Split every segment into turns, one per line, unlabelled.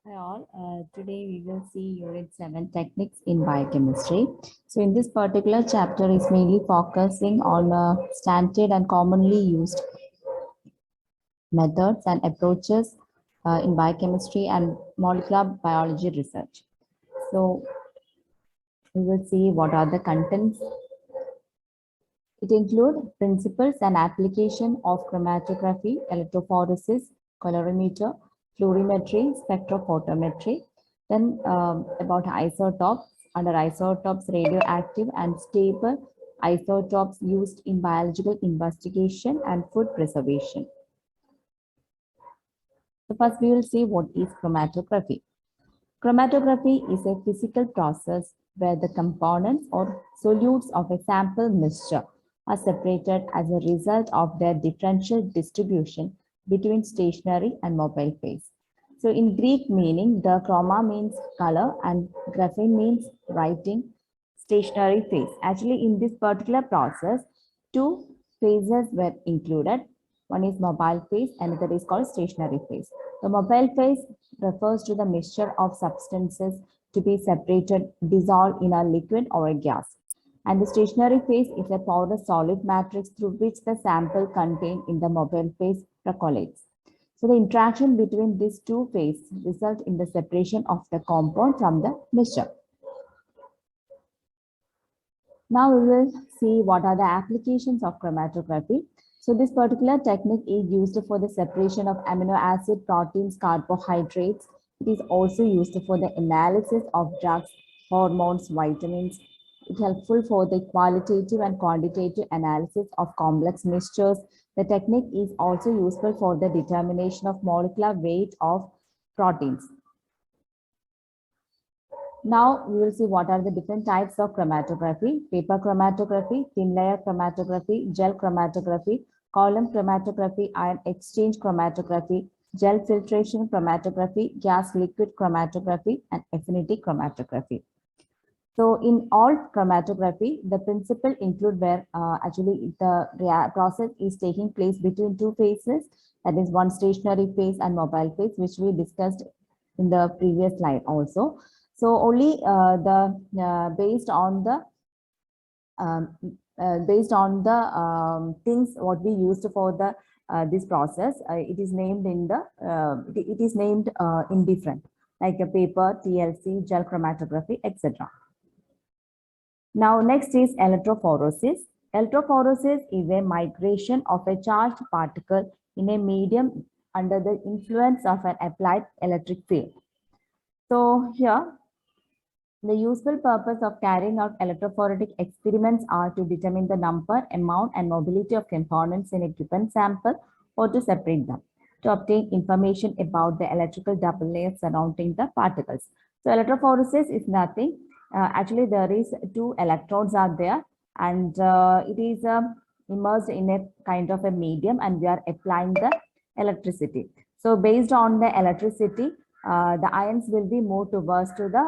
Hi all. Today we will see Unit 7 Techniques in Biochemistry. So in this particular chapter is mainly focusing on standard and commonly used methods and approaches in biochemistry and molecular biology research. So we will see what are the contents. It includes principles and application of chromatography, electrophoresis, colorimeter, fluorimetry, spectrophotometry. Then about isotopes, under isotopes, radioactive and stable isotopes used in biological investigation and food preservation. So first we will see what is chromatography. Chromatography is a physical process where the components or solutes of a sample mixture are separated as a result of their differential distribution between stationary and mobile phase. So in Greek meaning, the chroma means color and graphene means writing stationary phase. Actually, in this particular process, two phases were included. One is mobile phase, another is called stationary phase. The mobile phase refers to the mixture of substances to be separated, dissolved in a liquid or a gas. And the stationary phase is a porous solid matrix through which the sample contained in the mobile phase percolates. So the interaction between these two phases results in the separation of the compound from the mixture. Now we will see what are the applications of chromatography. So this particular technique is used for the separation of amino acid, proteins, carbohydrates. It is also used for the analysis of drugs, hormones, vitamins. It's helpful for the qualitative and quantitative analysis of complex mixtures. The technique is also useful for the determination of molecular weight of proteins. Now we will see what are the different types of chromatography: paper chromatography, thin layer chromatography, gel chromatography, column chromatography, ion exchange chromatography, gel filtration chromatography, gas liquid chromatography, and affinity chromatography. So in all chromatography, the principle include where actually the process is taking place between two phases, that is one stationary phase and mobile phase, which we discussed in the previous slide also. So only um, based on the things what we used for the this process, it is named in the it is named in different, like a paper, TLC, gel chromatography, etc. Now next is electrophoresis. Electrophoresis is a migration of a charged particle in a medium under the influence of an applied electric field. So here, the useful purpose of carrying out electrophoretic experiments are to determine the number, amount, and mobility of components in a given sample or to separate them, to obtain information about the electrical double layer surrounding the particles. So electrophoresis is nothing. Actually, there is two electrodes are there, and it is immersed in a kind of a medium, and we are applying the electricity. So based on the electricity, the ions will be moved towards to the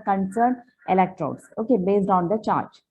concerned electrodes, okay, based on the charge.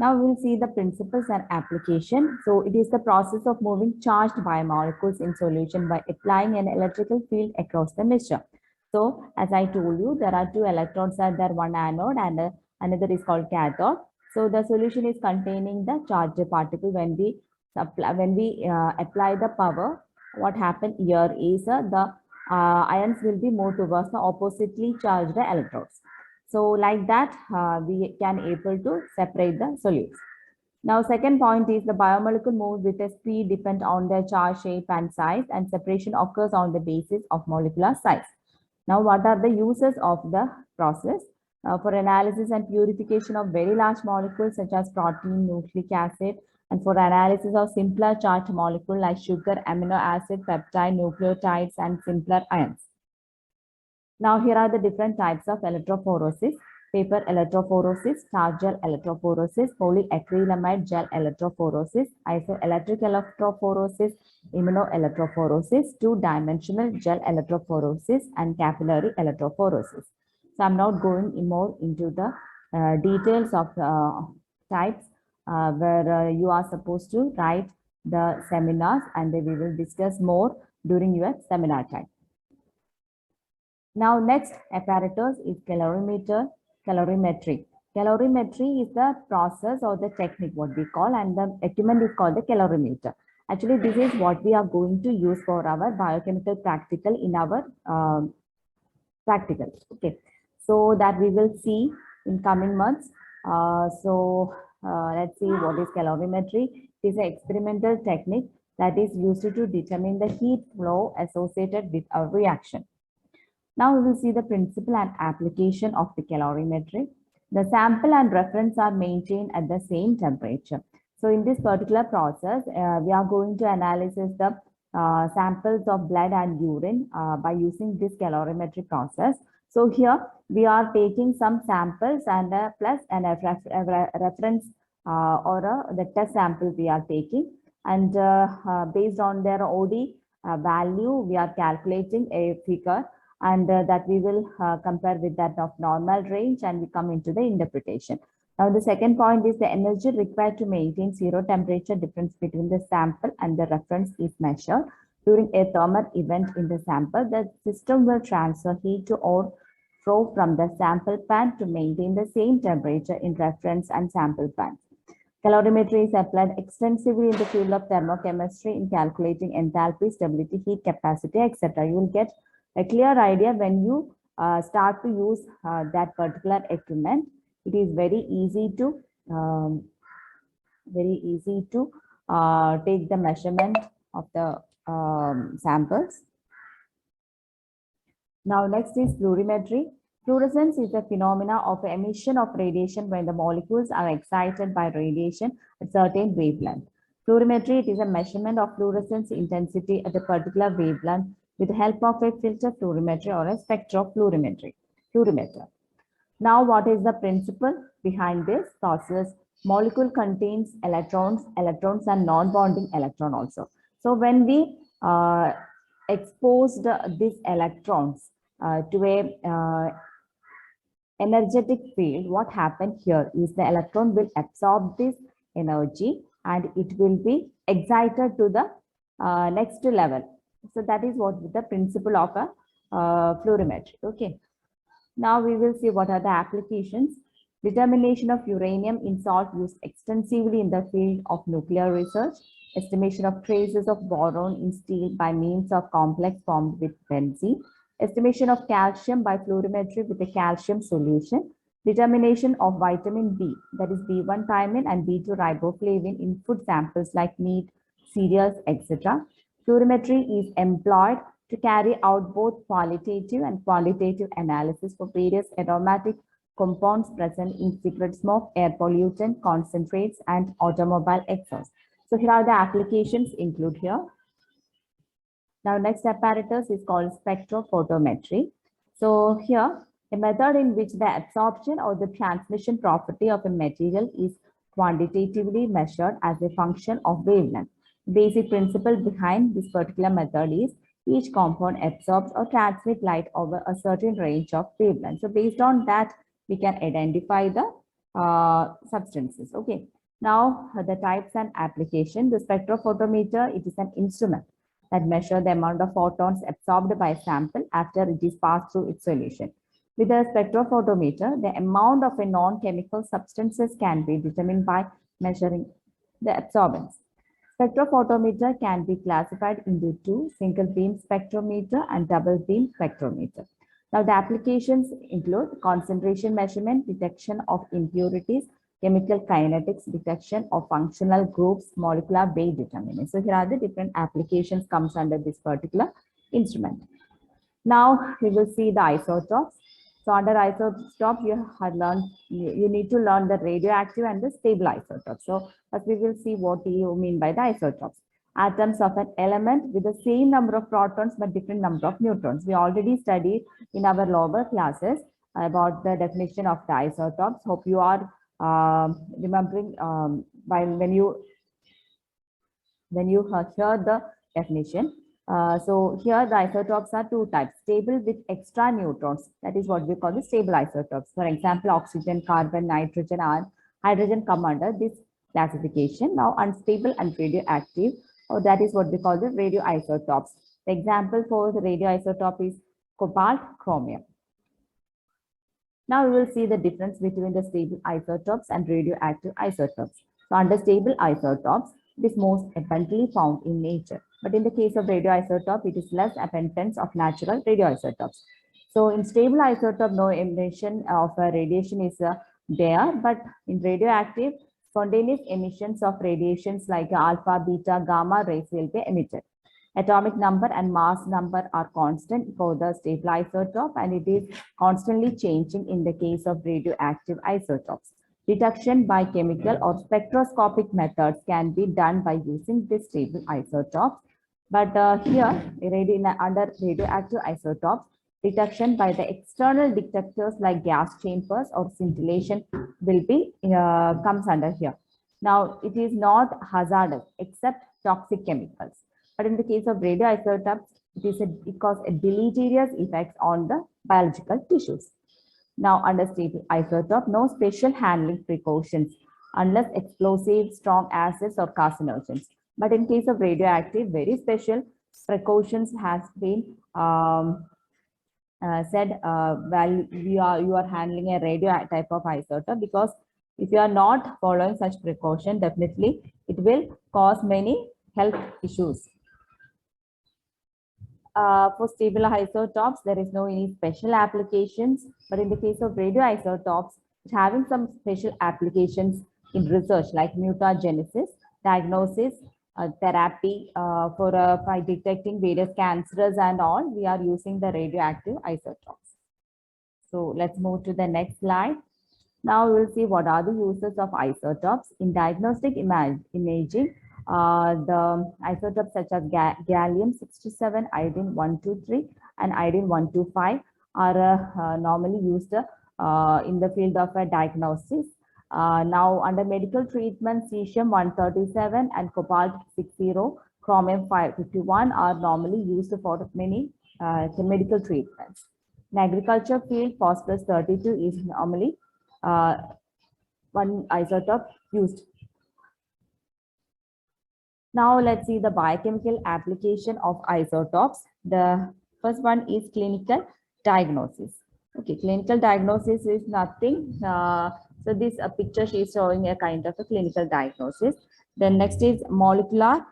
Now we'll see the principles and application. So it is the process of moving charged biomolecules in solution by applying an electrical field across the mixture. So as I told you, there are two electrodes are there, one anode and another is called cathode. So the solution is containing the charged particle. When we apply the power, what happened here is the ions will be moved towards the oppositely charged electrodes. So like that, we can able to separate the solutes. Now, second point is the biomolecule moves with a speed depend on their charge, shape, and size, and separation occurs on the basis of molecular size. Now, what are the uses of the process? For analysis and purification of very large molecules such as protein, nucleic acid, and for analysis of simpler charged molecules like sugar, amino acid, peptide, nucleotides, and simpler ions. Now here are the different types of electrophoresis: paper electrophoresis, tar gel electrophoresis, polyacrylamide gel electrophoresis, isoelectric electrophoresis, immunoelectrophoresis, two-dimensional gel electrophoresis, and capillary electrophoresis. So I'm not going more into the details of types where you are supposed to write the seminars, and we will discuss more during your seminar time. Now, next apparatus is colorimetry. Colorimetry is the process or the technique, what we call, and the equipment is called the colorimeter. Actually, this is what we are going to use for our biochemical practical in our practical. Okay, so that we will see in coming months. Let's see what is colorimetry. It is an experimental technique that is used to determine the heat flow associated with a reaction. Now we will see the principle and application of the colorimetry. The sample and reference are maintained at the same temperature. So in this particular process, we are going to analyze the samples of blood and urine by using this colorimetry process. So here we are taking some samples and plus a reference the test sample we are taking, and based on their OD value, we are calculating a figure, and that we will compare with that of normal range, and we come into the interpretation. Now, the second point is the energy required to maintain zero temperature difference between the sample and the reference is measured. During a thermal event in the sample, the system will transfer heat to or flow from the sample pan to maintain the same temperature in reference and sample pans. Colorimetry is applied extensively in the field of thermochemistry in calculating enthalpy, stability, heat capacity, etc. You will get a clear idea when you start to use that particular equipment. It is very easy to take the measurement of the samples. Now, next is fluorimetry. Fluorescence is a phenomena of emission of radiation when the molecules are excited by radiation at certain wavelength. Fluorimetry, it is a measurement of fluorescence intensity at a particular wavelength with the help of a filter fluorimetry or a spectrophotometry. Now, what is the principle behind this process? Molecule contains electrons and non-bonding electron also. So when we exposed these electrons to a energetic field, what happened here is the electron will absorb this energy and it will be excited to the next level. So that is what the principle of a fluorimetry. Okay. Now we will see what are the applications. Determination of uranium in salt used extensively in the field of nuclear research. Estimation of traces of boron in steel by means of complex formed with benzene. Estimation of calcium by fluorimetry with a calcium solution. Determination of vitamin B, that is B1 thymine and B2 riboflavin in food samples like meat, cereals, etc. Fluorimetry is employed to carry out both qualitative and quantitative analysis for various aromatic compounds present in cigarette smoke, air pollutant, concentrates, and automobile exhaust. So here are the applications include here. Now, next apparatus is called spectrophotometry. So here, a method in which the absorption or the transmission property of a material is quantitatively measured as a function of wavelength. Basic principle behind this particular method is each compound absorbs or transmits light over a certain range of wavelength. So based on that, we can identify the substances. Okay. Now, the types and application. The spectrophotometer, it is an instrument that measures the amount of photons absorbed by a sample after it is passed through its solution. With a spectrophotometer, the amount of a non-chemical substances can be determined by measuring the absorbance. Spectrophotometer can be classified into two, single beam spectrometer and double beam spectrometer. Now, the applications include concentration measurement, detection of impurities, chemical kinetics, detection of functional groups, molecular weight determinants. So here are the different applications comes under this particular instrument. Now we will see the isotopes. So under isotope, you need to learn the radioactive and the stable isotopes. So first we will see what do you mean by the isotopes. Atoms of an element with the same number of protons but different number of neutrons. We already studied in our lower classes about the definition of the isotopes. Hope you are remembering when you hear the definition. So here the isotopes are two types, stable with extra neutrons. That is what we call the stable isotopes. For example, oxygen, carbon, nitrogen, and hydrogen come under this classification. Now, unstable and radioactive, or that is what we call the radioisotopes. The example for the radioisotope is cobalt, chromium. Now we will see the difference between the stable isotopes and radioactive isotopes. So under stable isotopes, it is most abundantly found in nature. But in the case of radioisotope, it is less abundance of natural radioisotopes. So in stable isotope, no emission of radiation is there, but in radioactive, spontaneous emissions of radiations like alpha, beta, gamma rays will be emitted. Atomic number and mass number are constant for the stable isotope, and it is constantly changing in the case of radioactive isotopes. Detection by chemical or spectroscopic methods can be done by using this stable isotopes. But here, under radioactive isotopes, detection by the external detectors like gas chambers or scintillation will be comes under here. Now, it is not hazardous except toxic chemicals. But in the case of radioisotopes, it causes deleterious effects on the biological tissues. Now, under stable isotope, no special handling precautions unless explosive, strong acids or carcinogens. But in case of radioactive, very special precautions has been said while you are handling a radio type of isotope, because if you are not following such precaution, definitely it will cause many health issues. For stable isotopes, there is no any special applications, but in the case of radioisotopes, it's having some special applications in research like mutagenesis, diagnosis, therapy by detecting various cancers and all. We are using the radioactive isotopes. So let's move to the next slide. Now we'll see what are the uses of isotopes in diagnostic imaging. The isotopes such as gallium-67, iodine-123, and iodine-125 are normally used in the field of diagnosis. Now, under medical treatment, cesium-137 and cobalt-60, chromium-551 are normally used for many medical treatments. In agriculture field, phosphorus-32 is normally one isotope used. Now let's see the biochemical application of isotopes. The first one is clinical diagnosis. Okay, clinical diagnosis is nothing. So this picture is showing a kind of a clinical diagnosis. Then next is molecular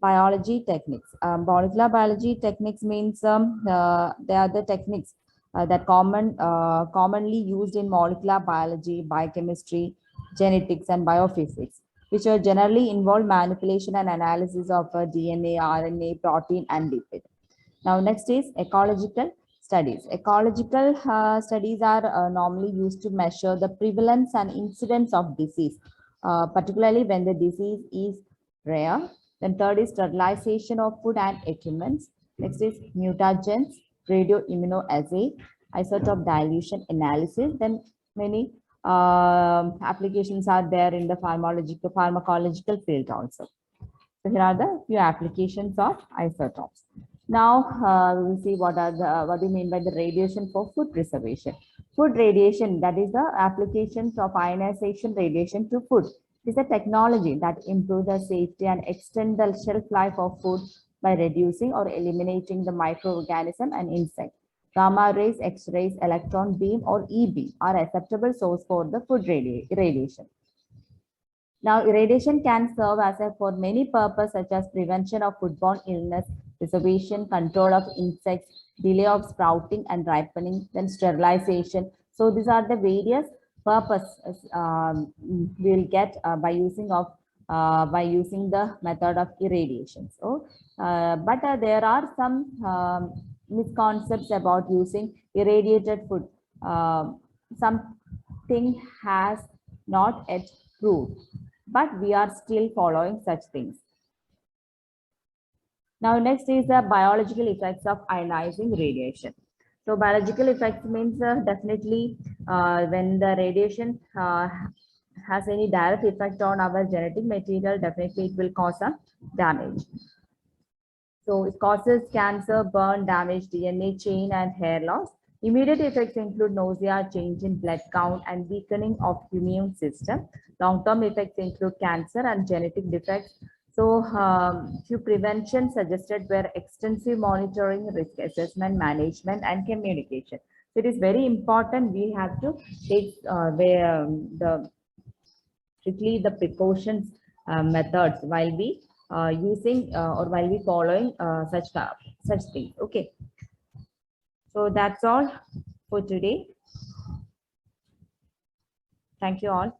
biology techniques. Molecular biology techniques means they are the techniques that commonly used in molecular biology, biochemistry, genetics, and biophysics, which are generally involve manipulation and analysis of DNA, RNA, protein, and lipid. Now, next is ecological studies. Ecological studies are normally used to measure the prevalence and incidence of disease, particularly when the disease is rare. Then third is sterilization of food and equipments. Next is mutagens, radioimmunoassay, isotope dilution analysis. Then many applications are there in the pharmacological field also. So here are the few applications of isotopes. Now we will see what do you mean by the radiation for food preservation. Food radiation, that is the applications of ionization radiation to food. It is a technology that improves the safety and extend the shelf life of food by reducing or eliminating the microorganism and insect. Gamma rays, X-rays, electron beam, or E-beam are acceptable source for the food irradiation. Now, irradiation can serve as for many purposes such as prevention of foodborne illness, preservation, control of insects, delay of sprouting and ripening, then sterilization. So these are the various purposes we'll get by using the method of irradiation. So, but there are some misconceptions about using irradiated food. Something has not yet proved, but we are still following such things. Now, next is the biological effects of ionizing radiation. So, biological effects means definitely when the radiation has any direct effect on our genetic material, definitely it will cause some damage. So, it causes cancer, burn, damage, DNA chain, and hair loss. Immediate effects include nausea, change in blood count, and weakening of immune system. Long-term effects include cancer and genetic defects. So, few prevention suggested were extensive monitoring, risk assessment, management, and communication. So, it is very important. We have to take the strictly the precautions methods while we using or while we following such things. Okay. So that's all for today. Thank you all.